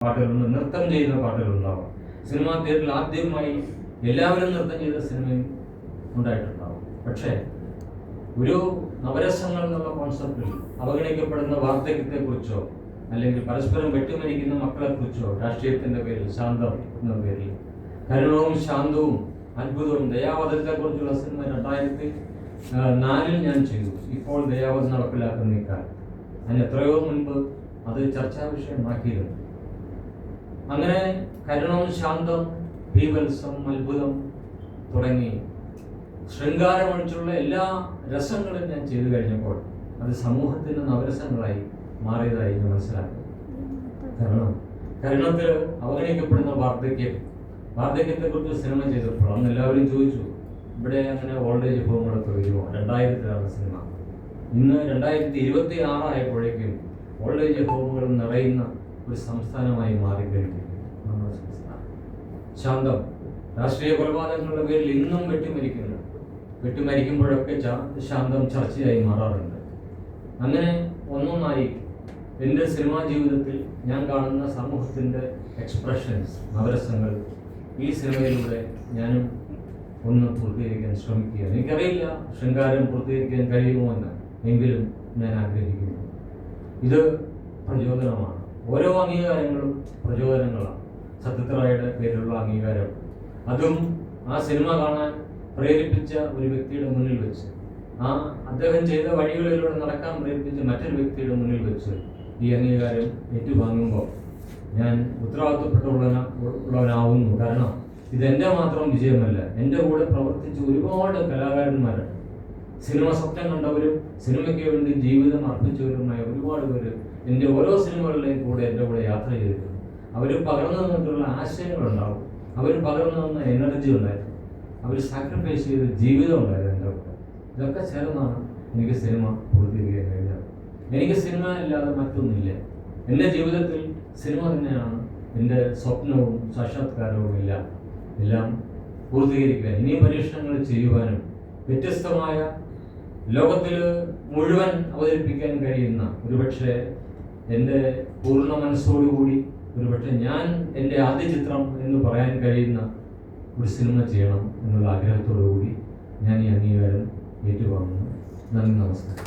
പാട്ടുകളുണ്ട്, നൃത്തം ചെയ്യുന്ന പാട്ടുകളുണ്ടാവും. സിനിമാ തിയേറ്ററിൽ ആദ്യമായി എല്ലാവരും നൃത്തം ചെയ്ത സിനിമയും ഉണ്ടായിട്ടുണ്ടാവും. പക്ഷേ ഒരു നവരസങ്ങൾ എന്നുള്ള കോൺസെപ്റ്റിൽ അവഗണിക്കപ്പെടുന്ന വാർദ്ധക്യത്തെക്കുറിച്ചോ അല്ലെങ്കിൽ പരസ്പരം വെട്ടിമരിക്കുന്ന മക്കളെക്കുറിച്ചോ രാഷ്ട്രീയത്തിൻ്റെ പേരിൽ ശാന്തം എന്ന പേരിൽ കരുണവും ശാന്തവും അത്ഭുതവും ദയാവധത്തെക്കുറിച്ചുള്ള സിനിമ 2004 ഞാൻ ചെയ്തു. ഇപ്പോൾ ദയാവധം നടപ്പിലാക്കുന്ന ഇക്കാലം അതിന് എത്രയോ മുൻപ് അത് ചർച്ചാ വിഷയമാക്കിയിരുന്നു. അങ്ങനെ കരുണം, ശാന്തം, ഭീവത്സം, അത്ഭുതം തുടങ്ങി ശൃംഗാരമൊഴിച്ചുള്ള എല്ലാ രസങ്ങളും ഞാൻ ചെയ്തു കഴിഞ്ഞപ്പോൾ അത് സമൂഹത്തിന് നവരസങ്ങളായി മാറിയതായി ഞാൻ മനസ്സിലാക്കി. കാരണം കരുണത്തിൽ അവഗണിക്കപ്പെടുന്ന വാർദ്ധക്യത്തെക്കുറിച്ച് സിനിമ ചെയ്തപ്പോൾ അന്ന് എല്ലാവരും ചോദിച്ചു, ഇവിടെ അങ്ങനെ ഓൾഡ് ഏജ് ഹോമുകളൊക്കെ വരുമോ? 2000 സിനിമ. ഇന്ന് 2026 ആയപ്പോഴേക്കും ഓൾഡ് ഏജ് ഹോമുകൾ നിറയുന്ന ഒരു സംസ്ഥാനമായി മാറിക്കഴിഞ്ഞു നമ്മുടെ സംസ്ഥാനം. ശാന്തം രാഷ്ട്രീയ കൊലപാതകങ്ങളുടെ പേരിൽ ഇന്നും വെട്ടിമരിക്കുമ്പോഴൊക്കെ ശാന്തം ചർച്ചയായി മാറാറുണ്ട്. അങ്ങനെ ഒന്നൊന്നായി എൻ്റെ സിനിമാ ജീവിതത്തിൽ ഞാൻ കാണുന്ന സമൂഹത്തിൻ്റെ എക്സ്പ്രഷൻസ്, നവരസങ്ങൾ ഈ സിനിമയിലൂടെ ഞാനും ഒന്ന് പൂർത്തീകരിക്കാൻ ശ്രമിക്കുകയാണ്. എനിക്കറിയില്ല ശൃംഗാരം പൂർത്തീകരിക്കാൻ കഴിയുമോ എന്ന്, എങ്കിലും ഞാൻ ആഗ്രഹിക്കുന്നു. ഇത് പ്രചോദനമാണ്. ഓരോ അംഗീകാരങ്ങളും പ്രചോദനങ്ങളാണ്. സത്യത്രയുടെ പേരിലുള്ള അംഗീകാരം, അതും ആ സിനിമ കാണാൻ പ്രേരിപ്പിച്ച ഒരു വ്യക്തിയുടെ മുന്നിൽ വെച്ച്, അദ്ദേഹം ചെയ്ത വഴികളിലൂടെ നടക്കാൻ പ്രേരിപ്പിച്ച മറ്റൊരു വ്യക്തിയുടെ മുന്നിൽ വെച്ച് ഈ അംഗീകാരം ഏറ്റുവാങ്ങുമ്പോൾ ഞാൻ ഉത്തരവാദിത്തപ്പെട്ടുള്ളവനാവുന്നു. കാരണം ഇതെൻ്റെ മാത്രം വിജയമല്ല. എൻ്റെ കൂടെ പ്രവർത്തിച്ച ഒരുപാട് കലാകാരന്മാരുണ്ട്. സിനിമ സ്വപ്നം കണ്ടവരും സിനിമയ്ക്ക് വേണ്ടി ജീവിതം അർപ്പിച്ചവരുമായ ഒരുപാട് പേര് എൻ്റെ ഓരോ സിനിമകളിലെയും എൻ്റെ കൂടെ യാത്ര ചെയ്തിട്ടുണ്ട്. അവർ പകർന്നു തന്നിട്ടുള്ള ആശയങ്ങളുണ്ടാവും, അവർ പകർന്നു തന്ന എനർജി ഉണ്ടായിരുന്നു, അവർ സാക്രിഫൈസ് ചെയ്ത ജീവിതം ഉണ്ടായിരുന്നു എൻ്റെ കൂടെ. ഇതൊക്കെ ചേർന്നാണ് എനിക്ക് സിനിമ പൂർത്തീകരിക്കാൻ കഴിഞ്ഞത്. എനിക്ക് സിനിമ ഇല്ലാതെ മറ്റൊന്നില്ല. എൻ്റെ ജീവിതത്തിൽ സിനിമ തന്നെയാണ് എൻ്റെ സ്വപ്നവും സാക്ഷാത്കാരവും എല്ലാം പൂർത്തീകരിക്കാൻ, ഇനിയും പരീക്ഷണങ്ങൾ ചെയ്യുവാനും വ്യത്യസ്തമായ ലോകത്തിൽ മുഴുവൻ അവതരിപ്പിക്കാൻ കഴിയുന്ന, ഒരുപക്ഷെ എൻ്റെ പൂർണ്ണ മനസ്സോടുകൂടി ഒരുപക്ഷെ ഞാൻ എൻ്റെ ആദ്യ ചിത്രം എന്ന് പറയാൻ കഴിയുന്ന ഒരു സിനിമ ചെയ്യണം എന്നുള്ള ആഗ്രഹത്തോടു കൂടി ഞാൻ ഈ അംഗീകാരം ഏറ്റുവാങ്ങുന്നു. നന്ദി, നമസ്കാരം.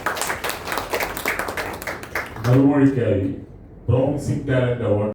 മറുമൊഴിക്കായി പ്രോമിസിംഗ് ടാലന്റ് അവാർഡ്